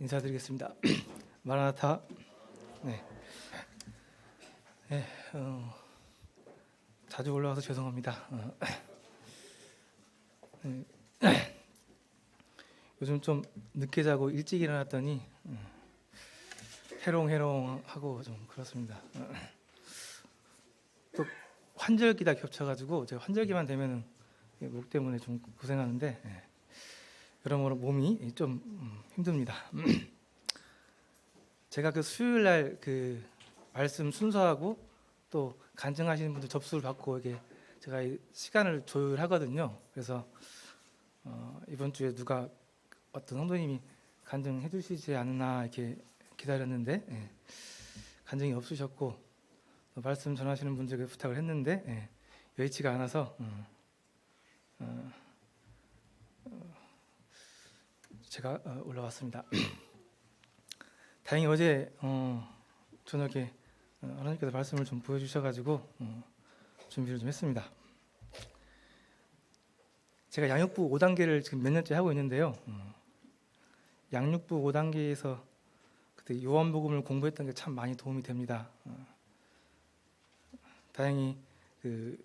인사드리겠습니다. 마라나타. 네. 네, 자주 올라와서 죄송합니다. 네. 요즘 좀 늦게 자고 일찍 일어났더니 해롱해롱하고 좀 그렇습니다. 또 환절기다 겹쳐가지고 제가 환절기만 되면은 목 때문에 좀 고생하는데 여러모로 몸이 좀 힘듭니다. 제가 그 수요일 날 그 말씀 순서하고 또 간증하시는 분들 접수를 받고 이게 제가 시간을 조율하거든요. 그래서 이번 주에 누가 어떤 성도님이 간증해 주시지 않나 이렇게 기다렸는데 간증이 없으셨고 또 말씀 전하시는 분들에게 부탁을 했는데 여의치가 않아서 제가 올라왔습니다. 다행히 어제 저녁에 하나님께서 말씀을 좀 보여주셔가지고 준비를 좀 했습니다. 제가 양육부 5단계를 지금 몇 년째 하고 있는데요. 양육부 5단계에서 그때 요한복음을 공부했던 게 참 많이 도움이 됩니다. 다행히 그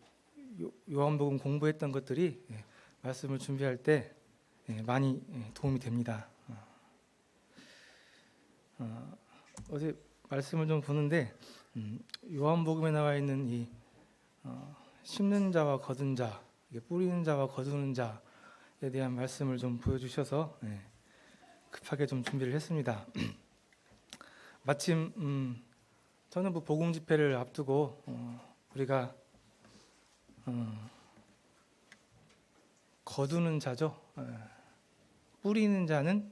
요한복음 공부했던 것들이 말씀을 준비할 때 많이 도움이 됩니다. 어제 말씀을 좀 보는데 요한복음에 나와 있는 이 심는 자와 거둔 자, 뿌리는 자와 거두는 자에 대한 말씀을 좀 보여주셔서 급하게 좀 준비를 했습니다. 마침 전년부 복음 집회를 앞두고 우리가 거두는 자죠. 뿌리는 자는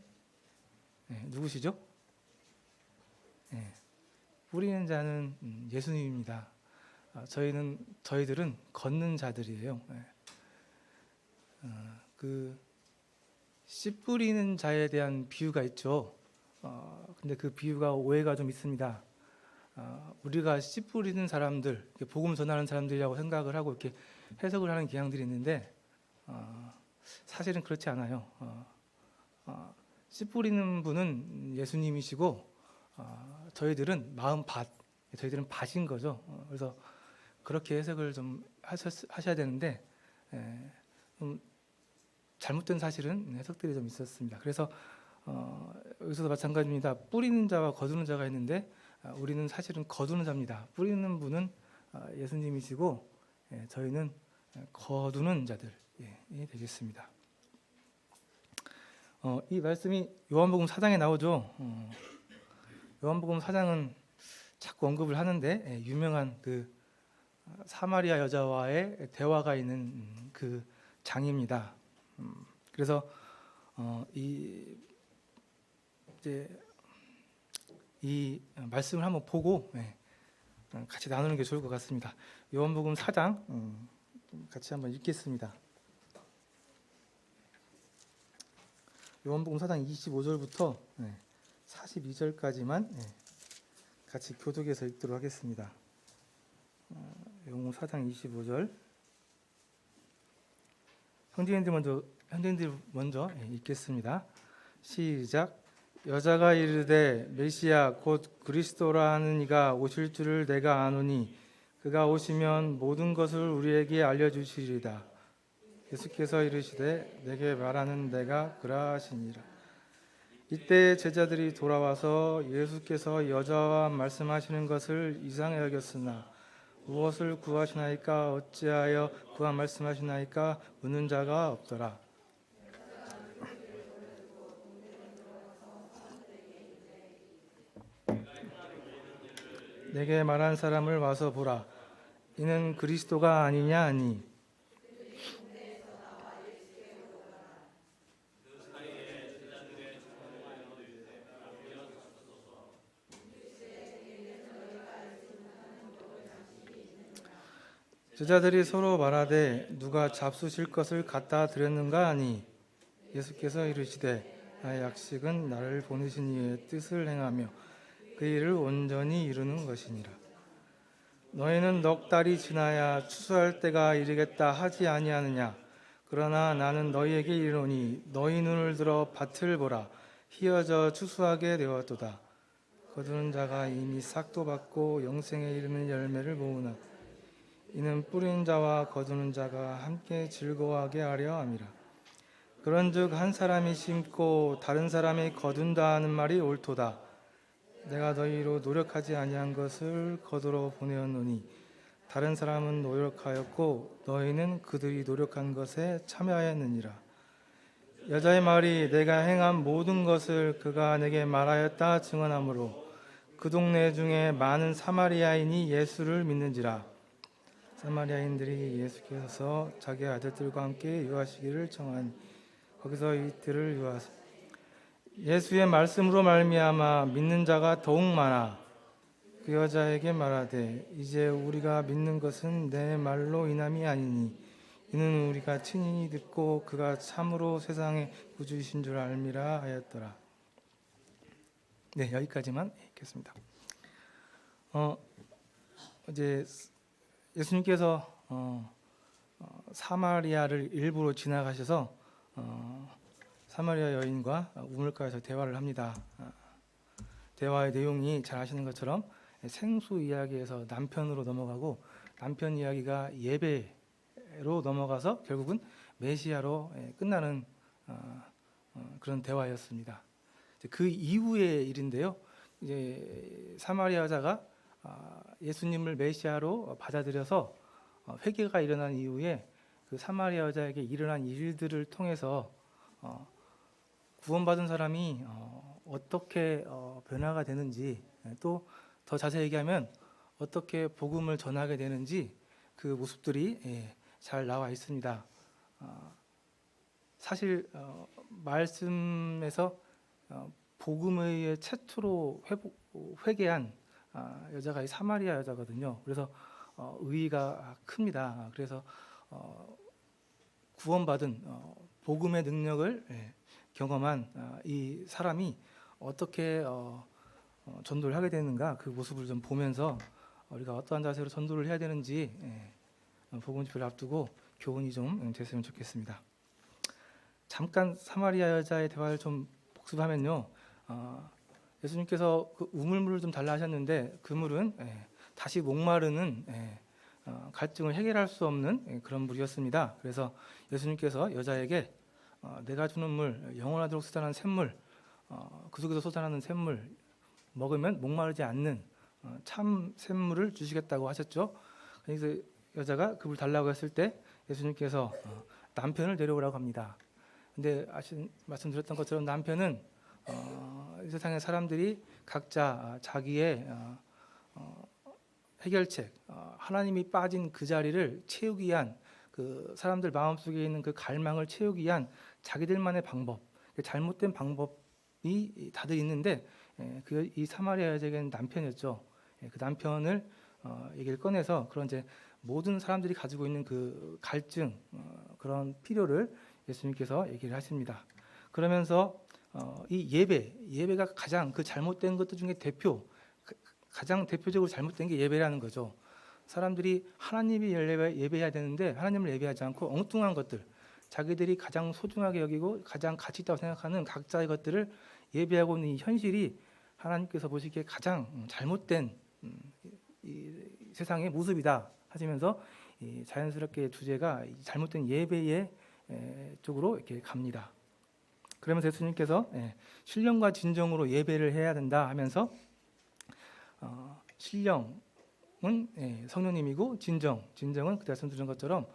누구시죠? 뿌리는 자는 예수님입니다. 저희들은 걷는 자들이에요. 그 씨 뿌리는 자에 대한 비유가 있죠. 근데 그 비유가 오해가 좀 있습니다. 우리가 씨 뿌리는 사람들, 복음 전하는 사람들이라고 생각을 하고 이렇게 해석을 하는 경향들이 있는데 사실은 그렇지 않아요. 씨 뿌리는 분은 예수님이시고 저희들은 마음밭, 저희들은 밭인 거죠. 그래서 그렇게 해석을 좀 하셔야 되는데 좀 잘못된 사실은 해석들이 좀 있었습니다. 그래서 여기서도 마찬가지입니다. 뿌리는 자와 거두는 자가 있는데 우리는 사실은 거두는 자입니다. 뿌리는 분은 예수님이시고 저희는 거두는 자들이 되겠습니다. 이 말씀이 요한복음 4장에 나오죠. 요한복음 4장은 자꾸 언급을 하는데 유명한 그 사마리아 여자와의 대화가 있는 그 장입니다. 그래서 이 말씀을 한번 보고 같이 나누는 게 좋을 것 같습니다. 요한복음 4장 같이 한번 읽겠습니다. 요한복음 4장 25절부터 42절까지만 같이 교독해서 읽도록 하겠습니다. 요한복음 4장 25절 형제인들 먼저 읽겠습니다. 시작. 여자가 이르되 메시아 곧 그리스도라 하는 이가 오실 줄을 내가 아노니 그가 오시면 모든 것을 우리에게 알려주시리다. 예수께서 이르시되 내게 말하는 내가 그라하시니라. 이때 제자들이 돌아와서 예수께서 여자와 말씀하시는 것을 이상히 여겼으나 무엇을 구하시나이까 어찌하여 그와 말씀하시나이까 묻는 자가 없더라. 내게 말한 사람을 와서 보라. 이는 그리스도가 아니냐 하니 제자들이 서로 말하되 누가 잡수실 것을 갖다 드렸는가 하니 예수께서 이르시되 나의 약식은 나를 보내신 이의 뜻을 행하며 그 일을 온전히 이루는 것이니라. 너희는 넉 달이 지나야 추수할 때가 이르겠다 하지 아니하느냐. 그러나 나는 너희에게 이르노니 너희 눈을 들어 밭을 보라. 휘어져 추수하게 되었도다. 거두는 자가 이미 싹도 받고 영생에 이르는 열매를 모으나 이는 뿌린 자와 거두는 자가 함께 즐거워하게 하려 함이라. 그런즉 한 사람이 심고 다른 사람이 거둔다 하는 말이 옳도다. 내가 너희로 노력하지 아니한 것을 거두러 보내었노니 다른 사람은 노력하였고 너희는 그들이 노력한 것에 참여하였느니라. 여자의 말이 내가 행한 모든 것을 그가 내게 말하였다 증언하므로 그 동네 중에 많은 사마리아인이 예수를 믿는지라. 사마리아인들이 예수께서 자기 아들들과 함께 유하시기를 청하니 거기서 이틀을 유하사 예수의 말씀으로 말미암아 믿는 자가 더욱 많아. 그 여자에게 말하되 이제 우리가 믿는 것은 내 말로 인함이 아니니 이는 우리가 친히 듣고 그가 참으로 세상의 구주이신 줄 알미라 하였더라. 네, 여기까지만 읽겠습니다. 이제 예수님께서 사마리아를 일부러 지나가셔서 사마리아 여인과 우물가에서 대화를 합니다. 대화의 내용이 잘 아시는 것처럼 생수 이야기에서 남편으로 넘어가고 남편 이야기가 예배로 넘어가서 결국은 메시아로 끝나는 그런 대화였습니다. 그 이후의 일인데요. 이제 사마리아 여자가 예수님을 메시아로 받아들여서 회개가 일어난 이후에 그 사마리아 여자에게 일어난 일들을 통해서 구원받은 사람이 어떻게 변화가 되는지, 또 더 자세히 얘기하면 어떻게 복음을 전하게 되는지 그 모습들이 잘 나와 있습니다. 사실 말씀에서 복음의 최초로 회개한 여자가 이 사마리아 여자거든요. 그래서 의의가 큽니다. 그래서 구원받은 복음의 능력을 경험한 이 사람이 어떻게 전도를 하게 되는가, 그 모습을 좀 보면서 우리가 어떠한 자세로 전도를 해야 되는지 복음 집회를 앞두고 교훈이 좀 됐으면 좋겠습니다. 잠깐 사마리아 여자의 대화를 좀 복습하면요, 예수님께서 그 우물물을 좀 달라 하셨는데 그 물은 다시 목마르는 갈증을 해결할 수 없는 그런 물이었습니다. 그래서 예수님께서 여자에게 내가 주는 물, 영원하도록 솟아나는 샘물, 그 속에서 솟아나는 샘물 먹으면 목마르지 않는 참 샘물을 주시겠다고 하셨죠. 그래서 여자가 그 물 달라고 했을 때 예수님께서 남편을 데려오라고 합니다. 근데 말씀드렸던 것처럼 남편은 이 세상의 사람들이 각자 자기의 해결책, 하나님이 빠진 그 자리를 채우기 위한, 그 사람들 마음속에 있는 그 갈망을 채우기 위한 자기들만의 방법, 잘못된 방법이 다들 있는데 이 사마리아 여자에게는 남편이었죠. 그 남편을 얘기를 꺼내서 그런 이제 모든 사람들이 가지고 있는 그 갈증, 그런 필요를 예수님께서 얘기를 하십니다. 그러면서 이 예배가 가장 그 잘못된 것들 중에 가장 대표적으로 잘못된 게 예배라는 거죠. 사람들이 하나님이 예배해야 되는데 하나님을 예배하지 않고 엉뚱한 것들, 자기들이 가장 소중하게 여기고 가장 가치 있다고 생각하는 각자의 것들을 예배하고 있는 이 현실이 하나님께서 보시기에 가장 잘못된 이 세상의 모습이다 하시면서 자연스럽게 주제가 잘못된 예배의 쪽으로 이렇게 갑니다. 그러면서 예수님께서 신령과 진정으로 예배를 해야 된다 하면서 신령은 성령님이고 진정은 그때 말씀드린 것처럼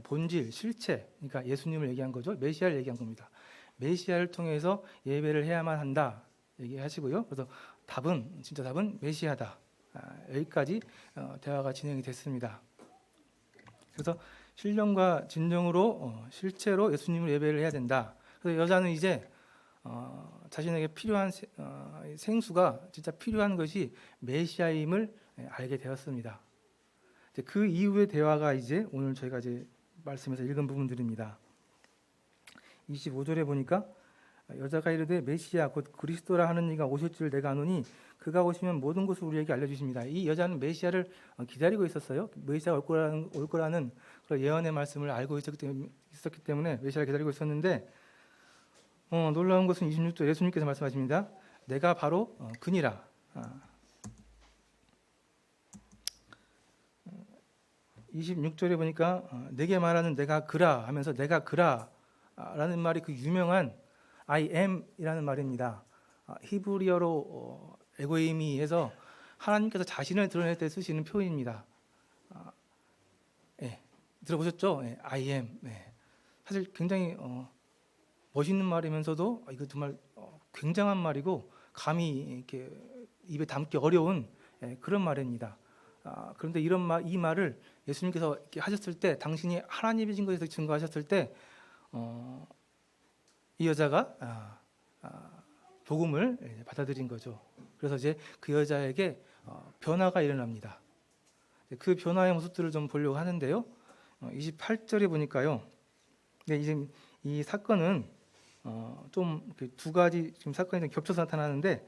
본질, 실체, 그러니까 예수님을 얘기한 거죠. 메시아를 얘기한 겁니다. 메시아를 통해서 예배를 해야만 한다 얘기하시고요. 그래서 진짜 답은 메시아다. 여기까지 대화가 진행이 됐습니다. 그래서 신령과 진정으로 실체로 예수님을 예배를 해야 된다. 그래서 여자는 이제 자신에게 필요한 생수가 진짜 필요한 것이 메시아임을 알게 되었습니다. 그 이후의 대화가 이제 오늘 저희가 이제 말씀에서 읽은 부분들입니다. 25절에 보니까 여자가 이르되 메시아 곧 그리스도라 하는 이가 오실 줄 내가 아노니 그가 오시면 모든 것을 우리에게 알려주십니다. 이 여자는 메시아를 기다리고 있었어요. 메시아가 올 거라는 그런 예언의 말씀을 알고 있었기 때문에 메시아를 기다리고 있었는데 놀라운 것은 26절 예수님께서 말씀하십니다. 내가 바로 그니라. 26절에 보니까 내게 말하는 내가 그라 하면서 내가 그라라는 말이 그 유명한 I am이라는 말입니다. 히브리어로 에고이미에서 하나님께서 자신을 드러낼 때 쓰시는 표현입니다. 들어보셨죠? I am. 사실 굉장히 멋있는 말이면서도 이거 정말 굉장한 말이고 감히 이렇게 입에 담기 어려운 그런 말입니다. 그런데 이 말을 예수님께서 이렇게 하셨을 때, 당신이 하나님이신 것에서 증거하셨을 때, 이 여자가 복음을 받아들인 거죠. 그래서 이제 그 여자에게 변화가 일어납니다. 그 변화의 모습들을 좀 보려고 하는데요. 28절에 보니까요. 이제 이 사건은 좀 두 가지 지금 사건이 좀 겹쳐서 나타나는데,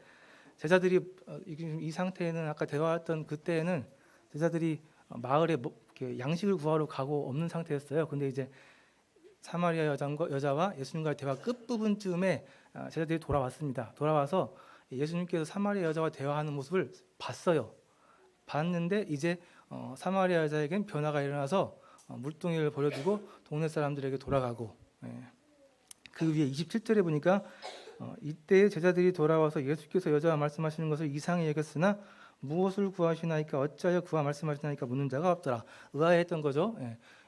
제자들이 이 상태에는 아까 대화했던 그때에는 제자들이 마을에 양식을 구하러 가고 없는 상태였어요. 근데 이제 사마리아 여자와 예수님과의 대화 끝부분쯤에 제자들이 돌아왔습니다. 돌아와서 예수님께서 사마리아 여자와 대화하는 모습을 봤어요. 봤는데 이제 사마리아 여자에겐 변화가 일어나서 물동이를 버려두고 동네 사람들에게 돌아가고, 그 위에 27절에 보니까 이때 제자들이 돌아와서 예수께서 여자와 말씀하시는 것을 이상히 여겼으나 무엇을 구하시나이까 어찌하여 그와 말씀하시나이까 묻는 자가 없더라. 의아해했던 거죠.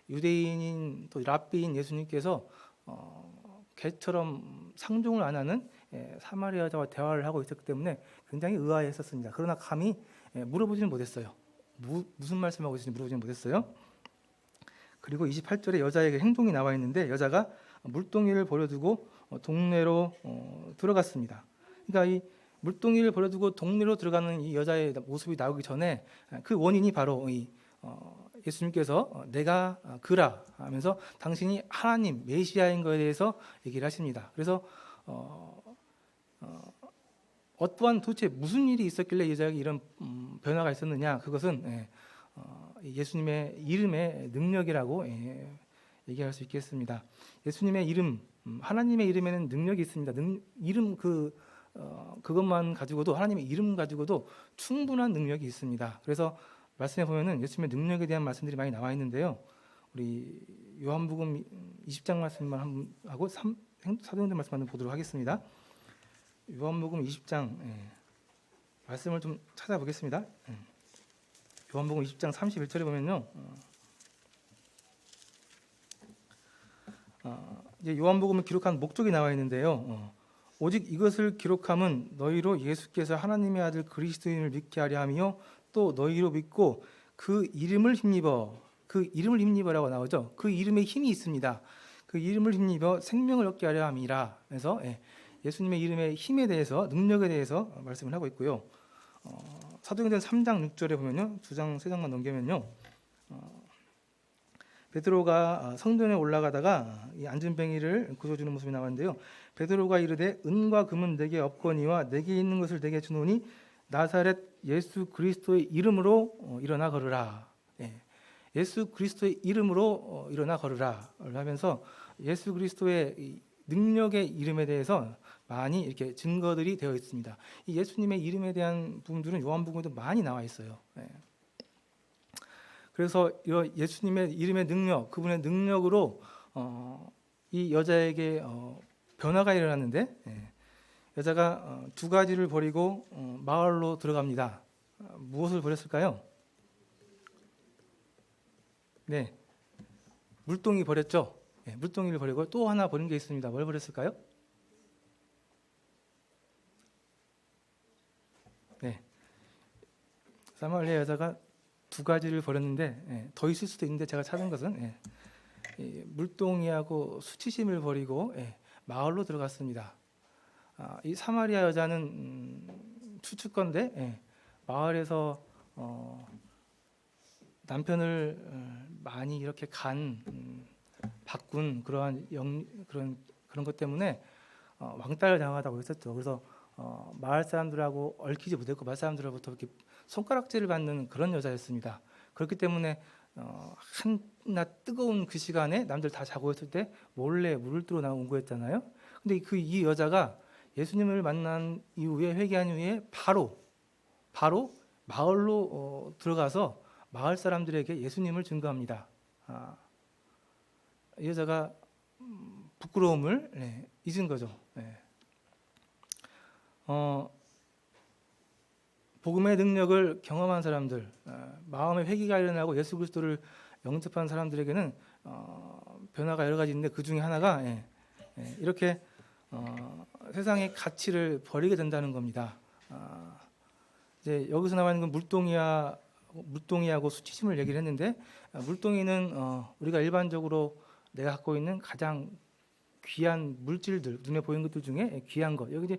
유대인인 또 랍비인 예수님께서 개처럼 상종을 안 하는 사마리아 여자와 대화를 하고 있었기 때문에 굉장히 의아했었습니다. 그러나 감히 물어보지는 못했어요. 무슨 말씀하고 있는지 물어보지는 못했어요. 그리고 28절에 여자에게 행동이 나와 있는데, 여자가 물동이를 버려두고 동네로 들어갔습니다. 그러니까 이 물동이를 버려두고 동네로 들어가는 이 여자의 모습이 나오기 전에 그 원인이 바로 예수님께서 내가 그라 하면서 당신이 하나님 메시아인 것에 대해서 얘기를 하십니다. 그래서 어떠한 도대체 무슨 일이 있었길래 여자에게 이런 변화가 있었느냐, 그것은 예수님의 이름의 능력이라고 얘기할 수 있겠습니다. 예수님의 이름, 하나님의 이름에는 능력이 있습니다. 이름 그것만 가지고도, 하나님의 이름 가지고도 충분한 능력이 있습니다. 그래서 말씀에 보면은 예수님의 능력에 대한 말씀들이 많이 나와 있는데요. 우리 요한복음 20장 말씀만 하고 사도행전 말씀 한번 보도록 하겠습니다. 요한복음 20장 말씀을 좀 찾아보겠습니다. 요한복음 20장 31절에 보면요. 이제 요한복음을 기록한 목적이 나와 있는데요. 오직 이것을 기록함은 너희로 예수께서 하나님의 아들 그리스도인을 믿게 하려 함이요 또 너희로 믿고 그 이름을 힘입어라고 나오죠. 그 이름에 힘이 있습니다. 그 이름을 힘입어 생명을 얻게 하려 함이라. 그래서 예수님의 이름의 힘에 대해서, 능력에 대해서 말씀을 하고 있고요. 사도행전 3장 6절에 보면요, 2장 3장만 넘기면요, 베드로가 성전에 올라가다가 이 안전뱅이를 고쳐주는 모습이 나왔는데요. 베드로가 이르되 은과 금은 내게 없거니와 내게 있는 것을 내게 주노니 나사렛 예수 그리스도의 이름으로 일어나 걸으라. 예수 그리스도의 이름으로 일어나 걸으라 하면서 예수 그리스도의 능력의 이름에 대해서 많이 이렇게 증거들이 되어 있습니다. 이 예수님의 이름에 대한 부분들은 요한복음에도 많이 나와 있어요. 그래서 예수님의 이름의 능력, 그분의 능력으로 이 여자에게 변화가 일어났는데, 여자가 두 가지를 버리고 마을로 들어갑니다. 무엇을 버렸을까요? 네, 물동이 버렸죠. 물동이를 버리고 또 하나 버린 게 있습니다. 뭘 버렸을까요? 네, 사마리아 여자가 두 가지를 버렸는데 더 있을 수도 있는데 제가 찾은 것은 물동이하고 수치심을 버리고 마을로 들어갔습니다. 이 사마리아 여자는 추측건데 마을에서 남편을 많이 이렇게 바꾼 그런 것 때문에 왕따를 당하다고 했었죠. 그래서 마을 사람들하고 얽히지 못했고 마을 사람들로부터 이렇게 손가락질을 받는 그런 여자였습니다. 그렇기 때문에 한낮 뜨거운 그 시간에 남들 다 자고 있을 때 몰래 물을 뜨러 나온 거였잖아요. 근데 이 여자가 예수님을 만난 이후에 회개한 이후에 바로 마을로 들어가서 마을 사람들에게 예수님을 증거합니다. 이 여자가 부끄러움을 잊은 거죠. 복음의 능력을 경험한 사람들, 마음의 회개가 일어나고 예수 그리스도를 영접한 사람들에게는 변화가 여러 가지 있는데 그 중에 하나가 이렇게 세상의 가치를 버리게 된다는 겁니다. 이제 여기서 나와 있는 건 물동이하고 수치심을 얘기를 했는데, 물동이는 우리가 일반적으로 내가 갖고 있는 가장 귀한 물질들, 눈에 보이는 것들 중에 귀한 것. 여기 이제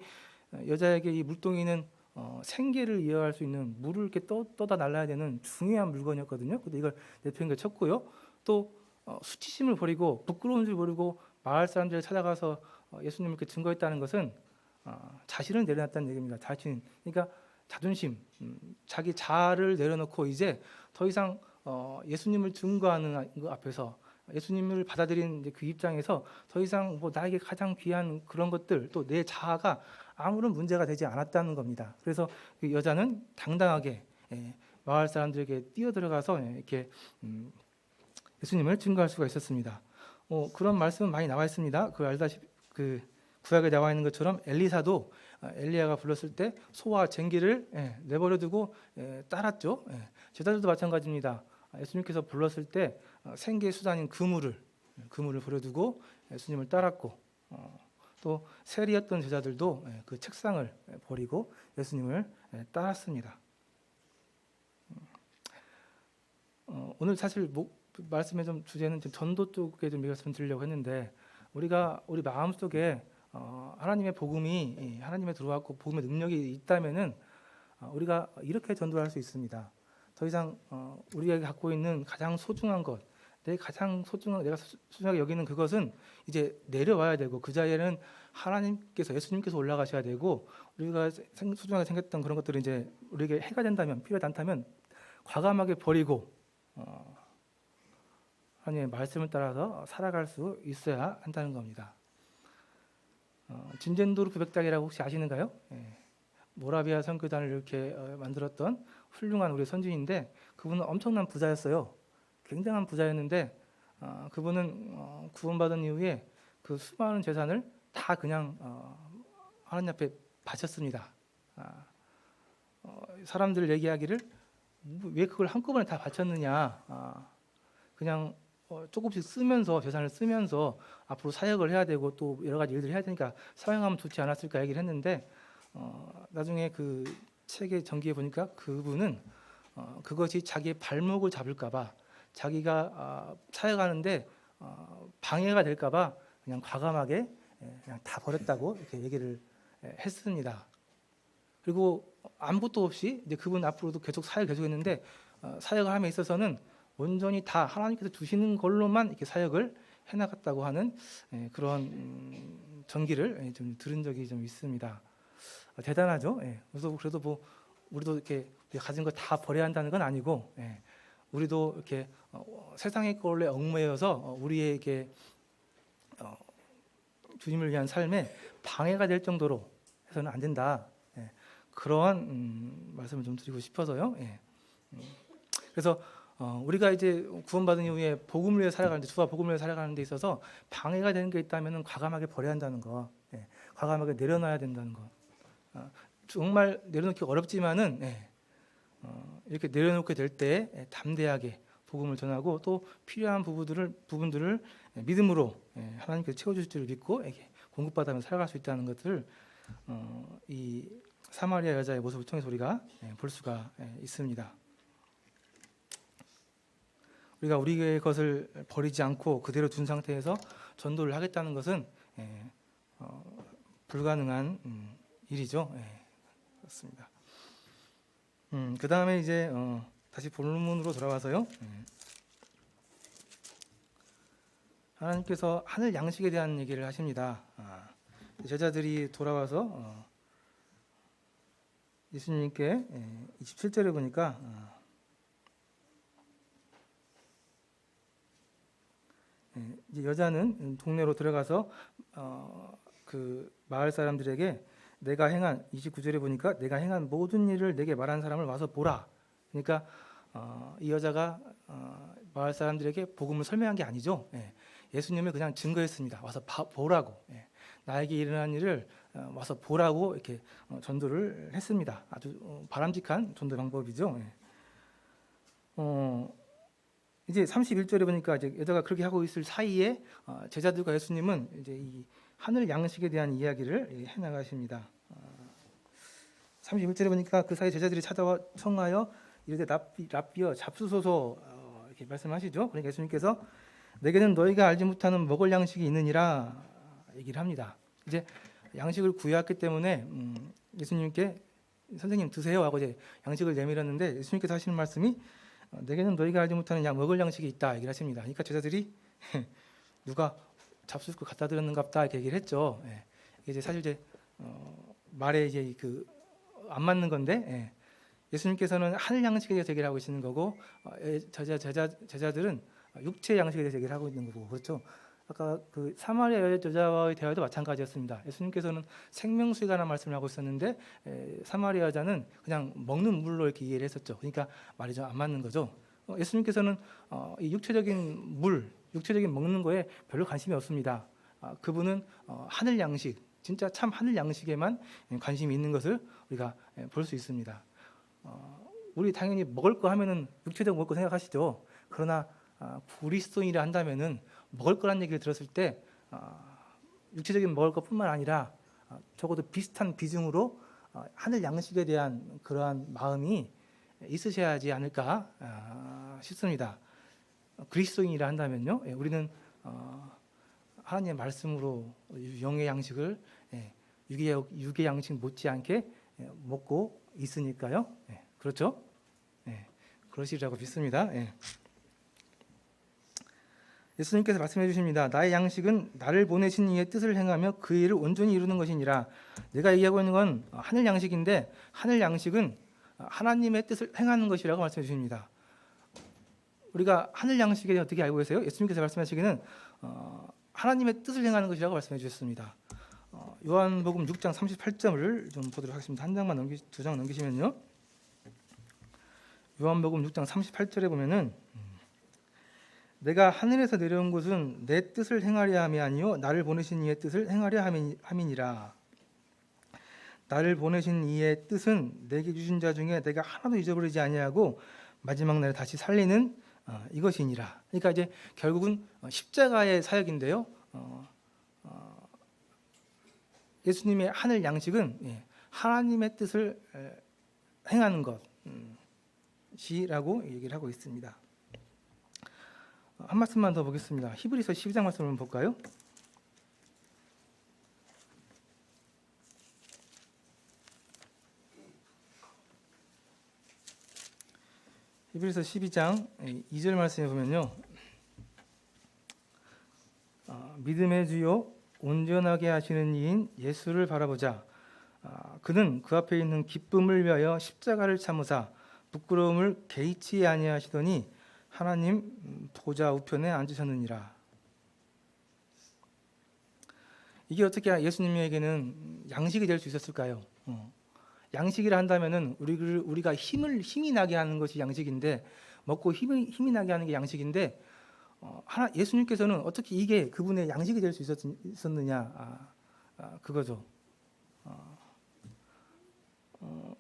여자에게 이 물동이는 생계를 이어갈 수 있는 물을 이렇게 떠다 날라야 되는 중요한 물건이었거든요. 근데 이걸 내팽개 쳤고요. 또 수치심을 버리고 부끄러움을 버리고 마을 사람들을 찾아가서 예수님을 이렇게 증거했다는 것은 자신을 내려놨다는 얘기입니다. 그러니까 자존심, 자기 자아를 내려놓고 이제 더 이상 예수님을 증거하는 그 앞에서 예수님을 받아들인 그 입장에서 더 이상 뭐 나에게 가장 귀한 그런 것들 또 내 자아가 아무런 문제가 되지 않았다는 겁니다. 그래서 그 여자는 당당하게 마을 사람들에게 뛰어들어가서 이렇게 예수님을 증거할 수가 있었습니다. 그런 말씀은 많이 나와 있습니다. 그 구약에 나와 있는 것처럼 엘리사도 엘리야가 불렀을 때 소와 쟁기를 내버려두고 따랐죠. 제자들도 마찬가지입니다. 예수님께서 불렀을 때 생계 수단인 그물을 버려두고 예수님을 따랐고, 또 세리였던 제자들도 그 책상을 버리고 예수님을 따랐습니다. 오늘 사실 말씀의 좀 주제는 좀 전도 쪽에 좀 말씀드리려고 했는데, 우리 마음 속에 하나님의 복음이 하나님의 들어왔고 복음의 능력이 있다면은 우리가 이렇게 전도할 수 있습니다. 더 이상 우리가 갖고 있는 가장 소중한 것, 내가 소중하게 여기는 그것은 이제 내려와야 되고, 그 자리에는 예수님께서 올라가셔야 되고, 우리가 소중하게 생겼던 그런 것들을 이제 우리에게 해가 된다면, 필요하지 않다면 과감하게 버리고 하나님의 말씀을 따라서 살아갈 수 있어야 한다는 겁니다. 진젠도르프 백작이라고 혹시 아시는가요? 모라비아 선교단을 이렇게 만들었던 훌륭한 우리 선진인데, 그분은 엄청난 부자였어요. 굉장한 부자였는데 그분은 구원받은 이후에 그 수많은 재산을 다 그냥 하나님 앞에 바쳤습니다. 사람들 얘기하기를 왜 그걸 한꺼번에 다 바쳤느냐, 그냥 조금씩 재산을 쓰면서 앞으로 사역을 해야 되고 또 여러 가지 일들을 해야 되니까 사용하면 좋지 않았을까 얘기를 했는데, 나중에 그 책의 전기에 보니까 그분은 그것이 자기의 발목을 잡을까봐, 자기가 사역하는데 방해가 될까봐 그냥 과감하게 그냥 다 버렸다고 이렇게 얘기를 했습니다. 그리고 아무것도 없이 이제 그분 앞으로도 계속 계속했는데, 사역을 함에 있어서는 온전히 다 하나님께서 주시는 걸로만 이렇게 사역을 해나갔다고 하는 그런 전기를 좀 들은 적이 좀 있습니다. 대단하죠. 그래도 뭐 우리도 이렇게 가진 거 다 버려야 한다는 건 아니고, 우리도 이렇게 세상의 걸에 얽매여서 우리에게 주님을 위한 삶에 방해가 될 정도로 해서는 안 된다. 그러한 말씀을 좀 드리고 싶어서요. 그래서 우리가 이제 구원받은 이후에 복음을 위해 살아가는데, 주와 복음을 위해 살아가는 데 있어서 방해가 되는 게 있다면 과감하게 버려야 한다는 거, 과감하게 내려놔야 된다는 거. 정말 내려놓기 어렵지만은 이렇게 내려놓게 될 때 담대하게 복음을 전하고, 또 필요한 부분들을 믿음으로 하나님께서 채워주실 줄 믿고 공급받으면서 살아갈 수 있다는 것을 이 사마리아 여자의 모습을 통해서 우리가 볼 수가 있습니다. 우리가 우리의 것을 버리지 않고 그대로 둔 상태에서 전도를 하겠다는 것은 불가능한 일이죠. 그렇습니다. 그 다음에 이제 다시 본문으로 돌아와서요. 하나님께서 하늘 양식에 대한 얘기를 하십니다. 제자들이 돌아와서 예수님께 27절에 보니까 이제 여자는 동네로 들어가서 그 마을 사람들에게 내가 행한 29절에 보니까 내가 행한 모든 일을 내게 말한 사람을 와서 보라. 그러니까 이 여자가 마을 사람들에게 복음을 설명한 게 아니죠. 예수님을 그냥 증거했습니다. 와서 보라고. 나에게 일어난 일을 와서 보라고 이렇게 전도를 했습니다. 아주 바람직한 전도 방법이죠. 이제 31절에 보니까 이제 여자가 그렇게 하고 있을 사이에 제자들과 예수님은 이제 이 하늘 양식에 대한 이야기를 해 나가십니다. 31절에 보니까 그 사이 제자들이 찾아와 청하여 이르되 랍비여 잡수소서 이렇게 말씀하시죠. 그러니까 예수님께서 내게는 너희가 알지 못하는 먹을 양식이 있느니라 얘기를 합니다. 이제 양식을 구해왔기 때문에 예수님께 선생님 드세요 하고 이제 양식을 내밀었는데 예수님께서 하시는 말씀이 내게는 너희가 알지 못하는 먹을 양식이 있다 얘기를 하십니다. 그러니까 제자들이 누가 잡수고 갖다 드렸는갑다 이렇게 얘기를 했죠. 이제 사실 이제 말에 이제 그 안 맞는 건데 예수님께서는 하늘 양식에 대해서 얘기를 하고 계시는 거고 제자들은 육체 양식에 대해서 얘기를 하고 있는 거고 그렇죠. 아까 그 사마리아 여자와의 대화도 마찬가지였습니다. 예수님께서는 생명수에 관한 말씀을 하고 있었는데 사마리아 여자는 그냥 먹는 물로 이렇게 이해를 했었죠. 그러니까 말이 좀 안 맞는 거죠. 예수님께서는 이 육체적인 물, 육체적인 먹는 거에 별로 관심이 없습니다. 그분은 하늘 양식, 진짜 참 하늘 양식에만 관심이 있는 것을 우리가 볼 수 있습니다. 우리 당연히 먹을 거 하면은 육체적 먹을 거 생각하시죠. 그러나 그리스도인이라 한다면은 먹을 거란 얘기를 들었을 때 육체적인 먹을 것뿐만 아니라 적어도 비슷한 비중으로 하늘 양식에 대한 그러한 마음이 있으셔야지 않을까 싶습니다. 그리스도인이라 한다면요, 우리는 하나님의 말씀으로 영의 양식을 육의 양식 못지않게 먹고 있으니까요. 그렇죠? 그러시리라고 믿습니다. 예수님께서 말씀해 주십니다. 나의 양식은 나를 보내신 이의 뜻을 행하며 그 일을 온전히 이루는 것이니라. 내가 얘기하고 있는 건 하늘 양식인데 하늘 양식은 하나님의 뜻을 행하는 것이라고 말씀해 주십니다. 우리가 하늘 양식에 어떻게 알고 계세요? 예수님께서 말씀하시기는 하나님의 뜻을 행하는 것이라고 말씀해 주셨습니다. 요한복음 6장 38절을 좀 보도록 하겠습니다. 한 장만 두 장 넘기시면요. 요한복음 6장 38절에 보면은 내가 하늘에서 내려온 것은 내 뜻을 행하려 함이 아니요 나를 보내신 이의 뜻을 행하려 함이니라. 나를 보내신 이의 뜻은 내게 주신 자 중에 내가 하나도 잊어버리지 아니하고 마지막 날에 다시 살리는 이것이니라. 그러니까 이제 결국은 십자가의 사역인데요. 예수님의 하늘 양식은 하나님의 뜻을 행하는 것이라고 얘기를 하고 있습니다. 한 말씀만 더 보겠습니다. 히브리서 12장 말씀을 한번 볼까요? 히브리서 12장 2절 말씀에 보면요. 믿음의 주요 온전하게 하시는 이인 예수를 바라보자. 그는 그 앞에 있는 기쁨을 위하여 십자가를 참으사 부끄러움을 개의치 아니하시더니 하나님 보좌 우편에 앉으셨느니라. 이게 어떻게 예수님에게는 양식이 될 수 있었을까요? 양식이라 한다면은 우리가 힘이 나게 하는 것이 양식인데 먹고 힘이 나게 하는 게 양식인데 예수님께서는 어떻게 이게 그분의 양식이 될 수 있었느냐 그거죠.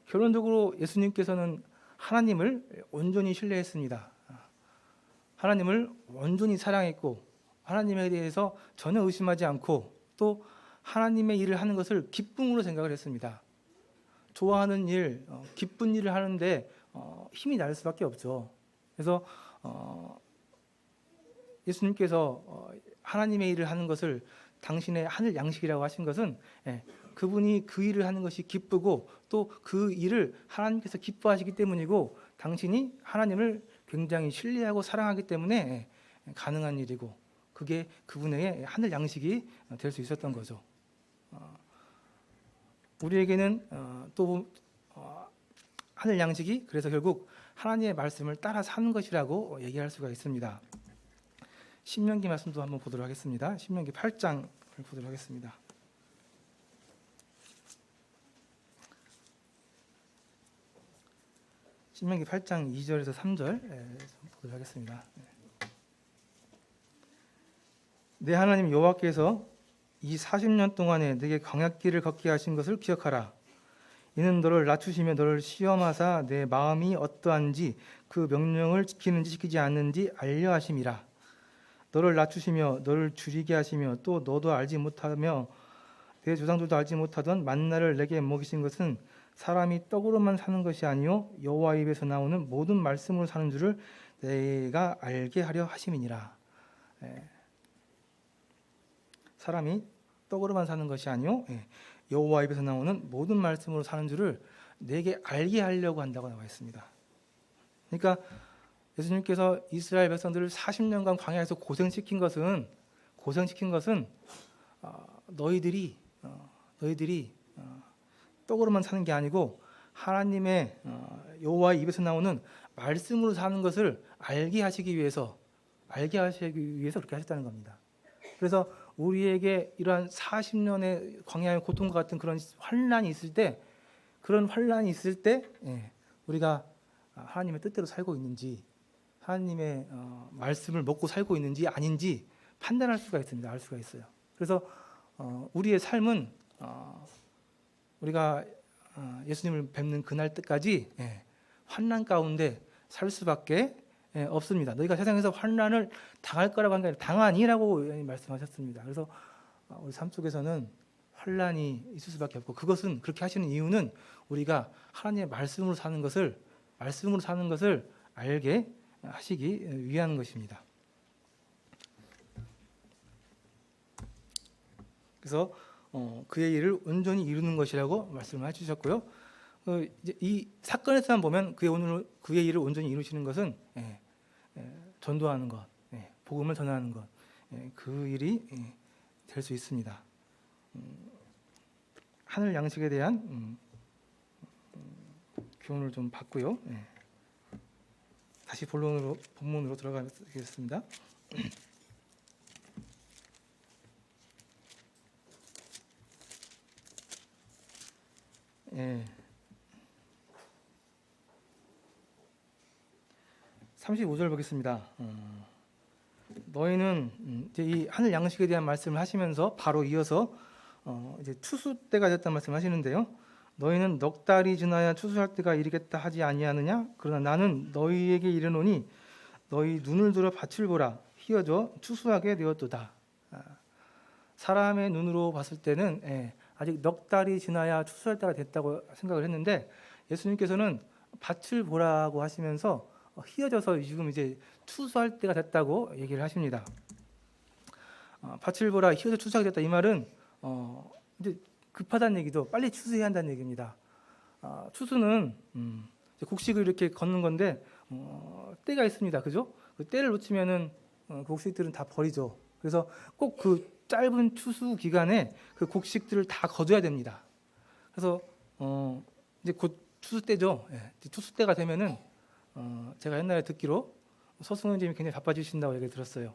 결론적으로 예수님께서는 하나님을 온전히 신뢰했습니다. 하나님을 온전히 사랑했고 하나님에 대해서 전혀 의심하지 않고 또 하나님의 일을 하는 것을 기쁨으로 생각을 했습니다. 좋아하는 일, 기쁜 일을 하는데 힘이 날 수밖에 없죠. 그래서 예수님께서 하나님의 일을 하는 것을 당신의 하늘 양식이라고 하신 것은 그분이 그 일을 하는 것이 기쁘고 또 그 일을 하나님께서 기뻐하시기 때문이고 당신이 하나님을 굉장히 신뢰하고 사랑하기 때문에 가능한 일이고 그게 그분의 하늘 양식이 될 수 있었던 거죠. 우리에게는 또 하늘 양식이 그래서 결국 하나님의 말씀을 따라 사는 것이라고 얘기할 수가 있습니다. 신명기 말씀도 한번 보도록 하겠습니다. 신명기 8장을 보도록 하겠습니다. 신명기 8장 2절에서 3절 보도록 하겠습니다. 내 하나님 여호와께서 이 40년 동안에 내게 광야길을 걷게 하신 것을 기억하라. 이는 너를 낮추시며 너를 시험하사 내 마음이 어떠한지 그 명령을 지키는지 지키지 않는지 알려 하심이라. 너를 낮추시며 너를 줄이게 하시며 또 너도 알지 못하며 내 조상들도 알지 못하던 만나를 내게 먹이신 것은 사람이 떡으로만 사는 것이 아니요 여호와 입에서 나오는 모든 말씀으로 사는 줄을 내가 알게 하려 하심이니라. 사람이 떡으로만 사는 것이 아니요 여호와 입에서 나오는 모든 말씀으로 사는 줄을 내게 알게 하려고 한다고 나와 있습니다. 그러니까 예수님께서 이스라엘 백성들을 40년간 광야에서 고생시킨 것은 너희들이 떡으로만 사는 게 아니고 하나님의 여호와의 입에서 나오는 말씀으로 사는 것을 알게 하시기 위해서 그렇게 하셨다는 겁니다. 그래서 우리에게 이러한 40년의 광야의 고통과 같은 그런 환난이 있을 때 우리가 하나님의 뜻대로 살고 있는지 하나님의 말씀을 먹고 살고 있는지 아닌지 판단할 수가 있습니다. 알 수가 있어요. 그래서 우리의 삶은 우리가 예수님을 뵙는 그날 때까지 환난 가운데 살 수밖에 없습니다. 너희가 세상에서 환난을 당할 거라고 한 게 아니라 당하니라고 말씀하셨습니다. 그래서 우리 삶 속에서는 환난이 있을 수밖에 없고 그것은 그렇게 하시는 이유는 우리가 하나님의 말씀으로 사는 것을 알게 하시기 위한 것입니다. 그래서 그의 일을 온전히 이루는 것이라고 말씀을 해주셨고요. 이제 이 사건에서만 보면 그의 일을 온전히 이루시는 것은 전도하는 것, 복음을 전하는 것, 그 일이 될 수 있습니다. 하늘 양식에 대한 교훈을 좀 받고요. 다시 본문으로 들어가겠습니다. 35절 보겠습니다. 너희는 이제 이 하늘 양식에 대한 말씀을 하시면서 바로 이어서 이제 추수 때가 됐다는 말씀을 하시는데요. 너희는 넉 달이 지나야 추수할 때가 이르겠다 하지 아니하느냐? 그러나 나는 너희에게 이르노니 너희 눈을 들어 밭을 보라. 휘어져 추수하게 되었도다. 사람의 눈으로 봤을 때는 아직 넉 달이 지나야 추수할 때가 됐다고 생각을 했는데 예수님께서는 밭을 보라고 하시면서 휘어져서 지금 이제 추수할 때가 됐다고 얘기를 하십니다. 밭을 보라, 휘어져 추수하게 됐다. 이 말은 이제 급하다는 얘기도 빨리 추수해야 한다는 얘기입니다. 추수는 곡식을 이렇게 걷는 건데 때가 있습니다. 그죠? 그 때를 놓치면은 곡식들은 다 버리죠. 그래서 꼭 그 짧은 추수 기간에 그 곡식들을 다 거둬야 됩니다. 그래서 이제 곧 추수 때죠. 추수 때가 되면은 제가 옛날에 듣기로 서승훈 선생님이 굉장히 바빠지신다고 얘기를 들었어요.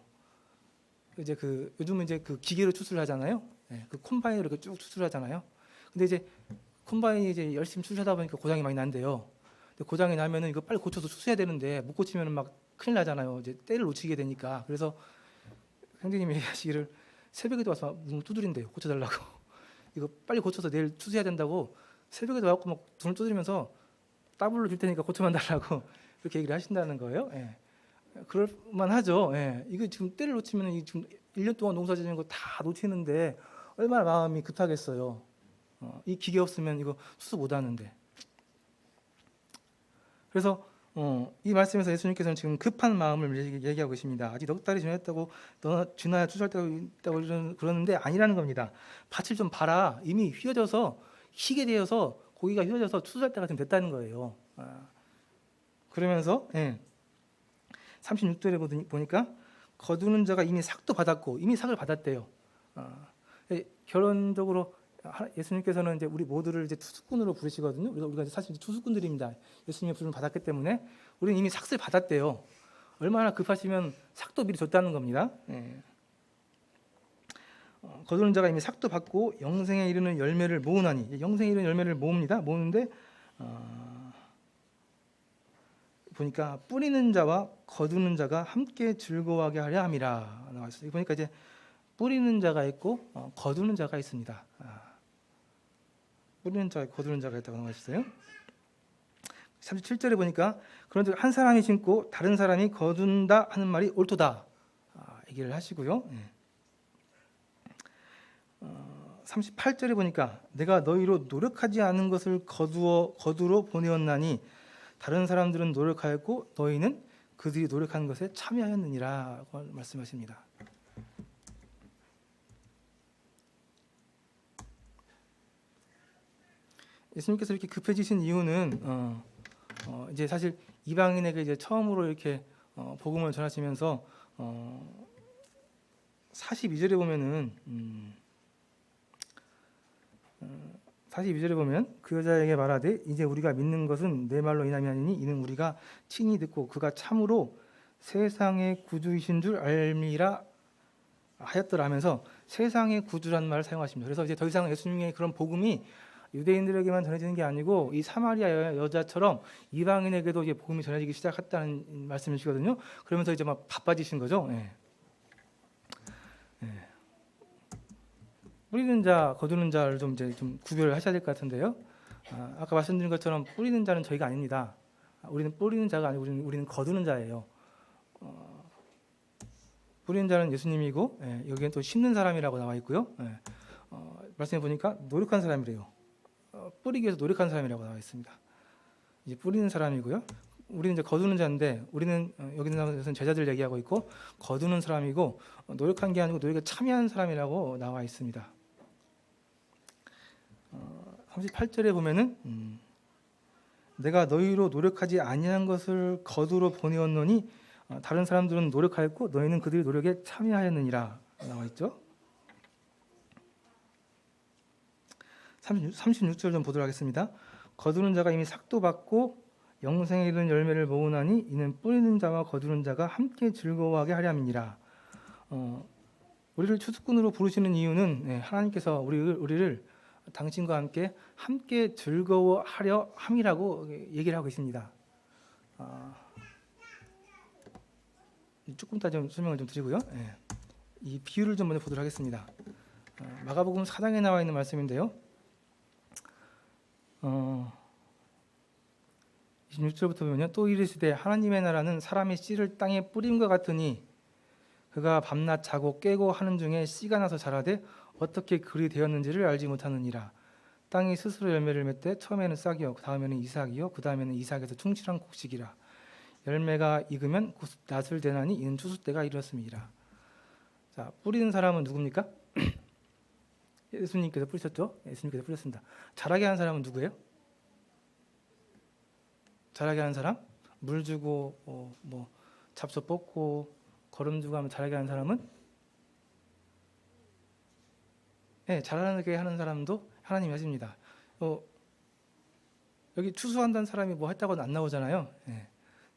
이제 요즘은 이제 그 기계로 추수를 하잖아요. 그 콤바인으로 이렇게 쭉 추수를 하잖아요. 근데 이제 콤바인이 이제 열심히 추수하다 보니까 고장이 많이 난대요. 근데 고장이 나면은 이거 빨리 고쳐서 추수해야 되는데 못 고치면은 막 큰일 나잖아요. 이제 때를 놓치게 되니까. 그래서 형제님이 얘기하시기를 새벽에도 와서 문을 두드린대요. 고쳐달라고. 이거 빨리 고쳐서 내일 추수해야 된다고 새벽에도 와서 막 눈을 두드리면서 따블로 줄 테니까 고쳐만 달라고 그렇게 얘기를 하신다는 거예요. 그럴 만하죠. 이거 지금 때를 놓치면 이 지금 1년 동안 농사 지는 거 다 놓치는데 얼마나 마음이 급하겠어요. 이 기계 없으면 이거 수수 못 하는데. 그래서 이 말씀에서 예수님께서는 지금 급한 마음을 얘기하고 계십니다. 아직 넉 달이 지나야 추수할 때가 있다고 그러는데 아니라는 겁니다. 밭을 좀 봐라. 이미 휘어져서 희게 되어서 고기가 휘어져서 추수할 때가 좀 됐다는 거예요. 그러면서 36절에 보니까 거두는 자가 이미 삭도 받았고 이미 삭을 받았대요. 결론적으로 예수님께서는 이제 우리 모두를 이제 투수꾼으로 부르시거든요. 그래서 우리가 사실 투수꾼들입니다. 예수님의 부름을 받았기 때문에 우리는 이미 삭을 받았대요. 얼마나 급하시면 삭도 미리 줬다는 겁니다. 거두는 자가 이미 삭도 받고 영생에 이르는 열매를 모으나니 영생에 이르는 열매를 모읍니다. 모으는데 보니까 뿌리는 자와 거두는 자가 함께 즐거워하게 하려 함이라 나와 있어요. 보니까 이제 뿌리는 자가 있고 거두는 자가 있습니다. 뿌리는 자와 거두는 자가 있다고 나와 있어요. 37절에 보니까 그런데 한 사람이 심고 다른 사람이 거둔다 하는 말이 옳도다 얘기를 하시고요. 38절에 보니까 내가 너희로 노력하지 않은 것을 거두러 보내었나니 다른 사람들은 노력하였고 너희는 그들이 노력하는 것에 참여하였느니라 말씀하십니다. 예수님께서 이렇게 급해지신 이유는 이제 사실 이방인에게 이제 처음으로 이렇게 복음을 전하시면서 42절에 보면은 42절에 보면 그 여자에게 말하되 이제 우리가 믿는 것은 내 말로 인함이 아니니 이는 우리가 친히 듣고 그가 참으로 세상의 구주이신 줄 알미라 하였더라 하면서 세상의 구주라는 말을 사용하십니다. 그래서 이제 더 이상 예수님의 그런 복음이 유대인들에게만 전해지는 게 아니고 이 사마리아 여자처럼 이방인에게도 이제 복음이 전해지기 시작했다는 말씀이시거든요. 그러면서 이제 막 바빠지신 거죠. 뿌리는 자, 거두는 자를 좀 구별을 하셔야 될 것 같은데요. 아까 말씀드린 것처럼 뿌리는 자는 저희가 아닙니다. 우리는 뿌리는 자가 아니고 우리는 거두는 자예요. 뿌리는 자는 예수님이고 여기엔 또 심는 사람이라고 나와 있고요. 말씀해 보니까 노력한 사람이래요. 뿌리기 위해서 노력한 사람이라고 나와 있습니다. 이제 뿌리는 사람이고요. 우리는 이제 거두는 자인데 우리는 여기 나와서는 제자들 얘기하고 있고 거두는 사람이고 노력한 게 아니고 노력에 참여한 사람이라고 나와 있습니다. 38절에 보면은 내가 너희로 노력하지 아니한 것을 거두러 보내었노니 다른 사람들은 노력하였고 너희는 그들의 노력에 참여하였느니라 나와 있죠. 36절 좀 보도록 하겠습니다. 거두는 자가 이미 삭도 받고 영생에 이르는 열매를 모으나니 이는 뿌리는 자와 거두는 자가 함께 즐거워하게 하려 함이니라. 우리를 추수꾼으로 부르시는 이유는 하나님께서 우리를 당신과 함께 즐거워하려 함이라고 얘기를 하고 있습니다. 조금 이따 좀 설명을 좀 드리고요. 이 비유를 좀 먼저 보도록 하겠습니다. 마가복음 4장에 나와 있는 말씀인데요. 26절부터 보면 또 이르시되 하나님의 나라는 사람의 씨를 땅에 뿌림과 같으니 그가 밤낮 자고 깨고 하는 중에 씨가 나서 자라되 어떻게 그리 되었는지를 알지 못하느니라. 땅이 스스로 열매를 맺되 처음에는 싹이요 그 다음에는 이삭이요 그 다음에는 이삭에서 충실한 곡식이라. 열매가 익으면 곧 낫을 대나니 이는 추수 때가 이르렀음이라. 자, 뿌리는 사람은 누굽니까? 예수님께서 뿌리셨죠? 예수님께서 뿌렸습니다. 자라게 하는 사람은 누구예요? 자라게 하는 사람? 물 주고 뭐 잡초 뽑고 거름 주고 하면 자라게 하는 사람은? 자라게 하는 사람도 하나님이 하십니다. 여기 추수한다는 사람이 뭐 했다고는 안 나오잖아요.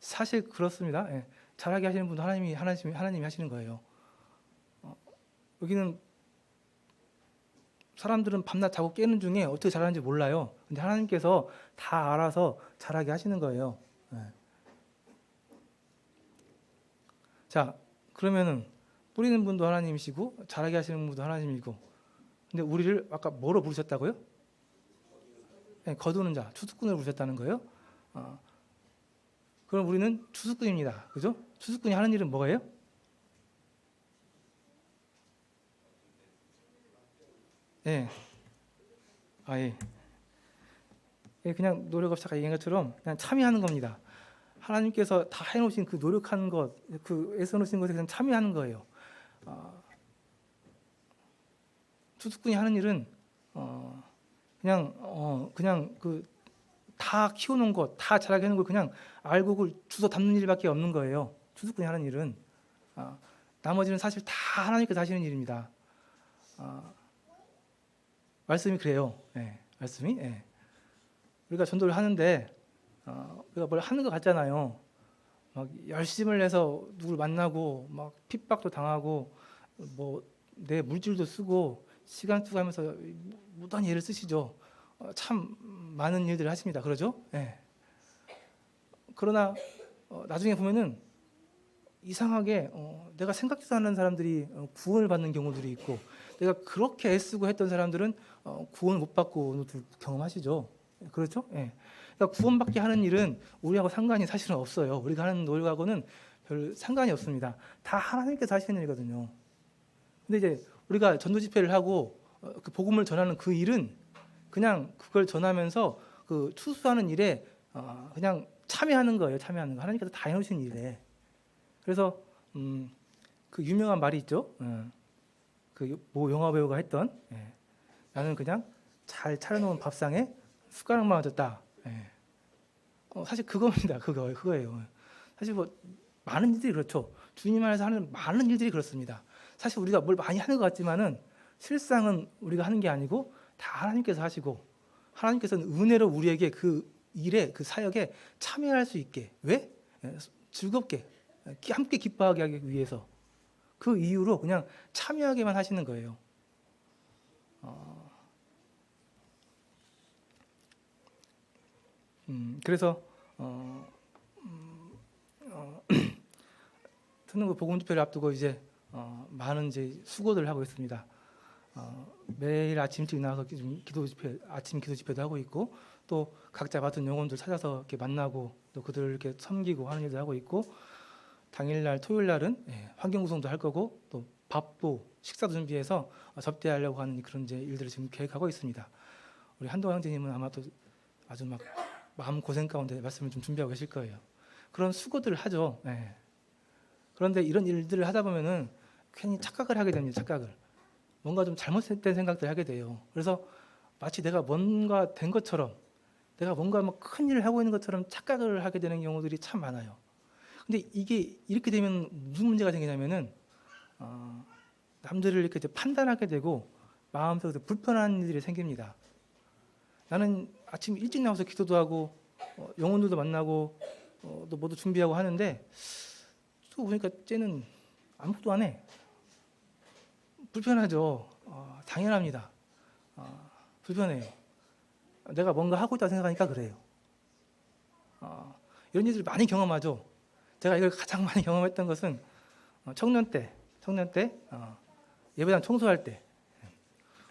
사실 그렇습니다. 자라게 하시는 분도 하나님이 하시는 거예요. 여기는 사람들은 밤낮 자고 깨는 중에 어떻게 자라는지 몰라요. 근데 하나님께서 다 알아서 자라게 하시는 거예요. 자, 그러면은 뿌리는 분도 하나님이시고 자라게 하시는 분도 하나님이고, 근데 우리를 아까 뭐로 부르셨다고요? 거두는 자, 추수꾼으로 부르셨다는 거예요. 그럼 우리는 추수꾼입니다. 그죠? 추수꾼이 하는 일은 뭐예요? 그냥 노력 없이 아까 얘기한 것처럼 그냥 참여하는 겁니다. 하나님께서 다 해놓으신 그 노력하는 것, 그 애써놓으신 것에 그냥 참여하는 거예요. 추수꾼이 하는 일은 그냥 그 다 키워놓은 것, 다 자라게 하는 걸 그냥 알고 그걸 주워 담는 일밖에 없는 거예요. 추수꾼이 하는 일은. 나머지는 사실 다 하나님께서 하시는 일입니다. 말씀이 그래요. 말씀이. 우리가 전도를 하는데 우리가 뭘 하는 것 같잖아요. 막 열심을 내서 누굴 만나고 막 핍박도 당하고 뭐 내 물질도 쓰고 시간 쓰고 하면서 무단 예를 쓰시죠. 참 많은 일들을 하십니다. 그러죠? 그러나 나중에 보면은 이상하게 내가 생각지도 않은 사람들이 구원을 받는 경우들이 있고, 내가 그렇게 애쓰고 했던 사람들은 구원을 못 받고 경험하시죠. 그렇죠? 예. 그러니까 구원받게 하는 일은 우리하고 상관이 사실은 없어요. 우리가 하는 노력하고는 별 상관이 없습니다. 다 하나님께서 하시는 일이거든요. 근데 이제 우리가 전도 집회를 하고 그 복음을 전하는 그 일은 그냥 그걸 전하면서 그 추수하는 일에 그냥 참여하는 거예요. 참여하는 거. 하나님께서 다 해놓으신 일에. 그래서 그 유명한 말이 있죠. 그 모 영화 배우가 했던, 나는 그냥 잘 차려놓은 밥상에 숟가락만 얹었다. 사실 그겁니다. 그거예요. 사실 뭐 많은 일들이 그렇죠. 주님 안에서 하는 많은 일들이 그렇습니다. 사실 우리가 뭘 많이 하는 것 같지만은 실상은 우리가 하는 게 아니고 다 하나님께서 하시고, 하나님께서는 은혜로 우리에게 그 일에, 그 사역에 참여할 수 있게, 왜? 즐겁게 함께 기뻐하게 하기 위해서, 그 이유로 그냥 참여하게만 하시는 거예요. 그래서 저는 그 복음 집회를 앞두고 이제 많은 이제 수고들을 하고 있습니다. 매일 아침 일찍 나와서 아침 기도 집회도 하고 있고, 또 각자 맡은 영혼들 찾아서 이렇게 만나고 또 그들을 이렇게 섬기고 하는 일도 하고 있고, 당일날 토요일 날은 환경 구성도 할 거고, 또 밥도 식사도 준비해서 접대하려고 하는 그런 이제 일들을 지금 계획하고 있습니다. 우리 한동안 형제님은 아마 또 아주 막 마음 고생 가운데 말씀을 좀 준비하고 계실 거예요. 그런 수고들을 하죠. 그런데 이런 일들을 하다 보면은 괜히 착각을 하게 됩니다. 착각을. 뭔가 좀 잘못된 생각들을 하게 돼요. 그래서 마치 내가 뭔가 된 것처럼, 내가 뭔가 뭐 큰 일을 하고 있는 것처럼 착각을 하게 되는 경우들이 참 많아요. 근데 이게 이렇게 되면 무슨 문제가 생기냐면은 남들을 이렇게 이제 판단하게 되고 마음속에서 불편한 일들이 생깁니다. 나는 아침 일찍 나와서 기도도 하고 영혼들도 만나고 또 모두 준비하고 하는데, 또 보니까 쟤는 아무것도 안 해. 불편하죠. 당연합니다. 불편해요. 내가 뭔가 하고 있다고 생각하니까 그래요. 이런 일들을 많이 경험하죠. 제가 이걸 가장 많이 경험했던 것은 청년 때 예배당 청소할 때,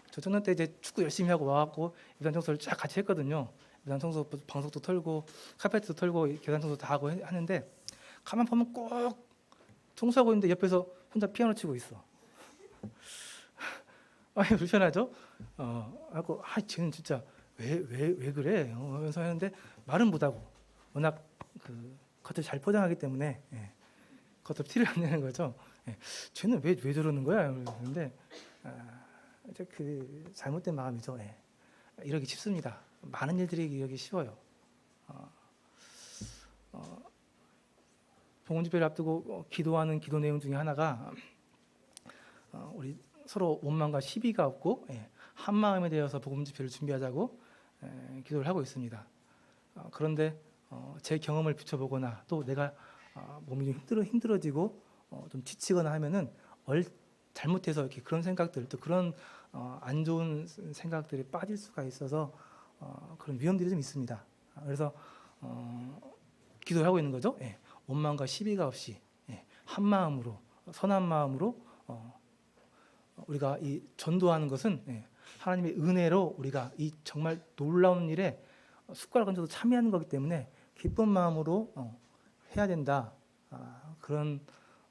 저 청년 때 이제 축구 열심히 하고 와갖고 예배당 청소를 쫙 같이 했거든요. 예배당 청소, 방석도 털고 카페트도 털고 계단 청소 다 하고 하는데, 가만 보면 꼭 청소하고 있는데 옆에서 혼자 피아노 치고 있어. 불편하죠? 하고 쟤는 진짜 왜 그래? 하면서 하는데 말은 못하고, 워낙 그 겉을 잘 포장하기 때문에 겉을 티를 안 내는 거죠. 쟤는 왜 저러는 거야? 그런데 이제 그 잘못된 마음이죠. 이러기 쉽습니다. 많은 일들이 이러기 쉬워요. 복음 집회를 앞두고 기도하는 기도 내용 중에 하나가 우리 서로 원망과 시비가 없고 한 마음에 되어서 복음 집회를 준비하자고 기도를 하고 있습니다. 그런데 제 경험을 비춰보거나 또 내가 몸이 좀 힘들어지고 좀 지치거나 하면은 잘못해서 이렇게 그런 생각들, 또 그런 안 좋은 생각들에 빠질 수가 있어서 그런 위험들이 좀 있습니다. 그래서 기도를 하고 있는 거죠. 원망과 시비가 없이 한 마음으로, 선한 마음으로 우리가 이 전도하는 것은 하나님의 은혜로 우리가 이 정말 놀라운 일에 숟가락 얹어서 참여하는 거기 때문에 기쁜 마음으로 해야 된다. 그런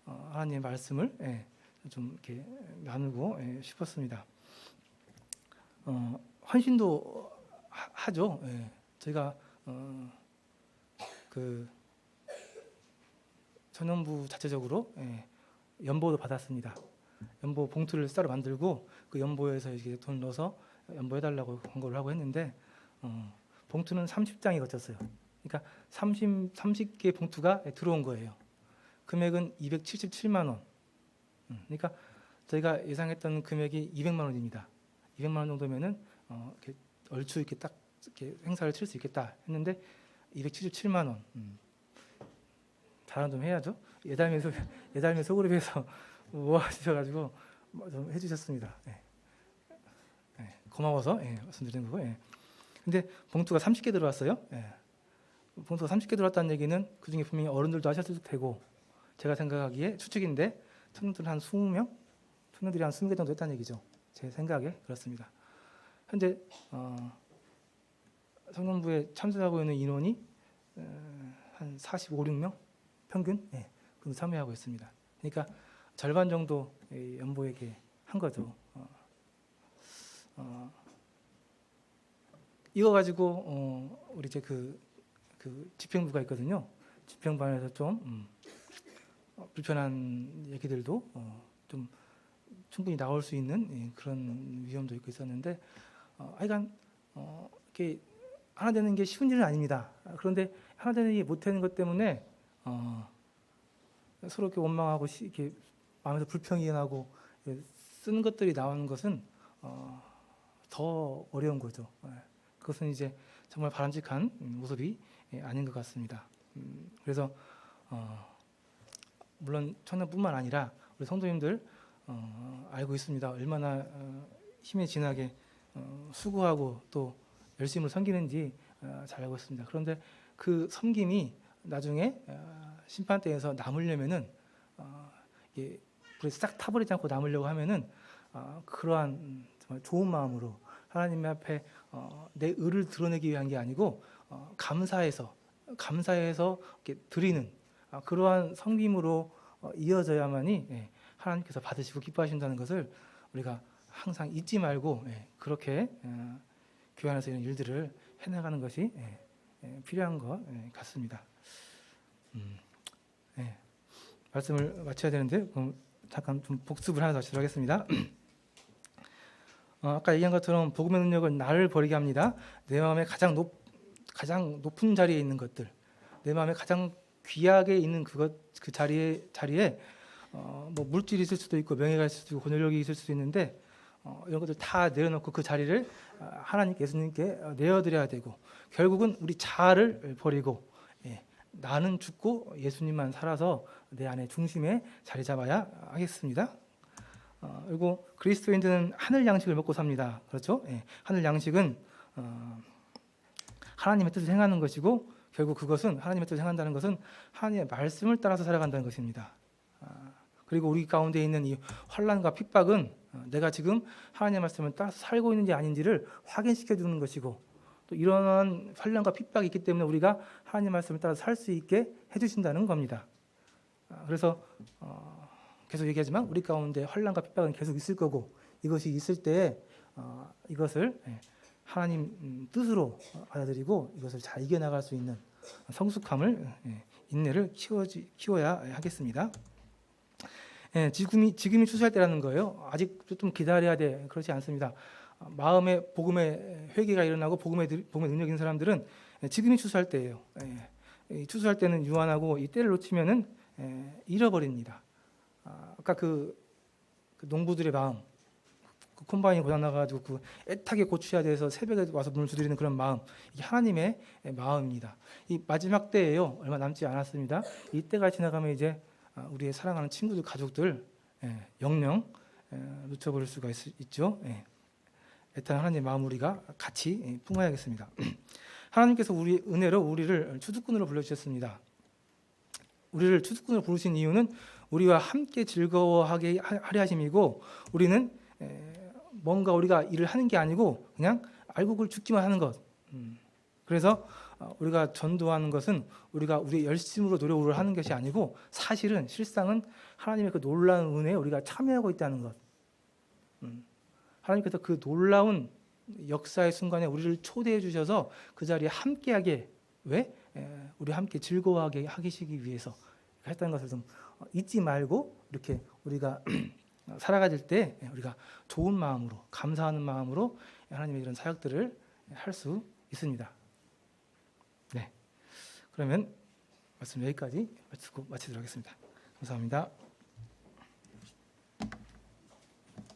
하나님의 말씀을 좀 이렇게 나누고 싶었습니다. 헌신도 하죠. 저희가 그 전원부 자체적으로 연보도 받았습니다. 연보 봉투를 따로 만들고 그 연보에서 이렇게 돈 넣어서 연보해달라고 광고를 하고 했는데, 봉투는 30장이 거쳤어요. 그러니까 30개 봉투가 들어온 거예요. 금액은 277만 원. 그러니까 저희가 예상했던 금액이 200만 원입니다. 200만 원 정도면은 이렇게 얼추 이렇게 딱 이렇게 행사를 칠 수 있겠다 했는데 277만 원. 자랑 좀 해야죠. 예달매 소그룹에서 모아주셔가지고 좀 해주셨습니다. 고마워서 말씀드리는 거고. 근데 봉투가 30개 들어왔어요. 봉투가 30개 들어왔다는 얘기는 그중에 분명히 어른들도 하셨을 테고, 제가 생각하기에 추측인데 청년들은 한 20명? 청년들이 한 20개 정도 했다는 얘기죠. 제 생각에 그렇습니다. 현재 청년부에 참석하고 있는 인원이 한 45, 6명 평균 그 참여하고 있습니다. 그러니까 절반 정도 연보에게 한 거죠. 이거 가지고 우리 이제 그 집행부가 있거든요. 집행부 안에서 좀 불편한 얘기들도 좀 충분히 나올 수 있는 그런 위험도 있고 있었는데, 하여간 이렇게 하나 되는 게 쉬운 일은 아닙니다. 그런데 하나 되는 게 못하는 것 때문에 서로 이렇게 원망하고 이렇게 마음에서 불평이 일어나고 쓰는 것들이 나오는 것은 더 어려운 거죠. 그것은 이제 정말 바람직한 모습이 아닌 것 같습니다. 그래서 물론 청년뿐만 아니라 우리 성도님들 알고 있습니다. 얼마나 힘에 진하게 수고하고 또 열심을 섬기는지 잘 알고 있습니다. 그런데 그 섬김이 나중에 심판대에서 남으려면은 불에 싹 타버리지 않고 남으려고 하면은 그러한 정말 좋은 마음으로 하나님 앞에 내 의를 드러내기 위한 게 아니고 감사해서 이렇게 드리는 그러한 섬김으로 이어져야만이 하나님께서 받으시고 기뻐하신다는 것을 우리가 항상 잊지 말고 그렇게 교회 안에서 이런 일들을 해나가는 것이 필요한 것 같습니다. 말씀을 마쳐야 되는데 잠깐 좀 복습을 하나 다시 하겠습니다. 아까 얘기한 것처럼 복음의 능력은 나를 버리게 합니다. 내 마음에 가장 높은 자리에 있는 것들, 내 마음에 가장 귀하게 있는 그 자리에 뭐 물질이 있을 수도 있고 명예가 있을 수도 있고 권력이 있을 수도 있는데 이런 것들 다 내려놓고 그 자리를 하나님께 예수님께 내어드려야 되고, 결국은 우리 자아를 버리고 나는 죽고 예수님만 살아서 내 안에 중심에 자리 잡아야 하겠습니다. 그리고 그리스도인들은 하늘 양식을 먹고 삽니다. 그렇죠? 하늘 양식은 하나님의 뜻을 행하는 것이고, 결국 그것은 하나님의 뜻을 행한다는 것은 하나님의 말씀을 따라서 살아간다는 것입니다. 그리고 우리 가운데 있는 이 환난과 핍박은 내가 지금 하나님의 말씀을 따라서 살고 있는지 아닌지를 확인시켜 주는 것이고, 또 이러한 환난과 핍박이 있기 때문에 우리가 하나님의 말씀을 따라서 살 수 있게 해주신다는 겁니다. 그래서 계속 얘기하지만 우리 가운데 환난과 핍박은 계속 있을 거고, 이것이 있을 때 이것을 하나님 뜻으로 받아들이고 이것을 잘 이겨나갈 수 있는 성숙함을, 인내를 키워야 하겠습니다. 지금이 추수할 때라는 거예요. 아직 좀 기다려야 돼. 그렇지 않습니다. 마음에 복음의 회개가 일어나고 복음의 능력 있는 사람들은 지금이 추수할 때예요. 추수할 때는 유한하고 이 때를 놓치면은 잃어버립니다. 아까 그 농부들의 마음, 그 콤바인이 고장 나가지고 그 애타게 고쳐야 돼서 새벽에 와서 물을 두드리는 그런 마음, 이게 하나님의 마음입니다. 이 마지막 때예요. 얼마 남지 않았습니다. 이 때가 지나가면 이제 우리의 사랑하는 친구들, 가족들 영영 놓쳐버릴 수가 있죠. 애타는 하나님의 마음 우리가 같이 품어야겠습니다. 하나님께서 우리 은혜로 우리를 추수꾼으로 불러주셨습니다. 우리를 추수꾼으로 부르신 이유는 우리와 함께 즐거워하게 하려 하심이고, 우리는 뭔가 우리가 일을 하는 게 아니고 그냥 알고 그걸 죽기만 하는 것. 그래서 우리가 전도하는 것은 우리가 우리의 열심으로 노력을 하는 것이 아니고, 사실은 실상은 하나님의 그 놀라운 은혜에 우리가 참여하고 있다는 것. 하나님께서 그 놀라운 역사의 순간에 우리를 초대해 주셔서 그 자리에 함께하게, 왜? 우리 함께 즐거워하게 하시기 위해서 했다는 것을 좀 잊지 말고, 이렇게 우리가 살아가질 때 우리가 좋은 마음으로, 감사하는 마음으로 하나님의 이런 사역들을 할 수 있습니다. 그러면 말씀 여기까지 마치도록 하겠습니다. 감사합니다.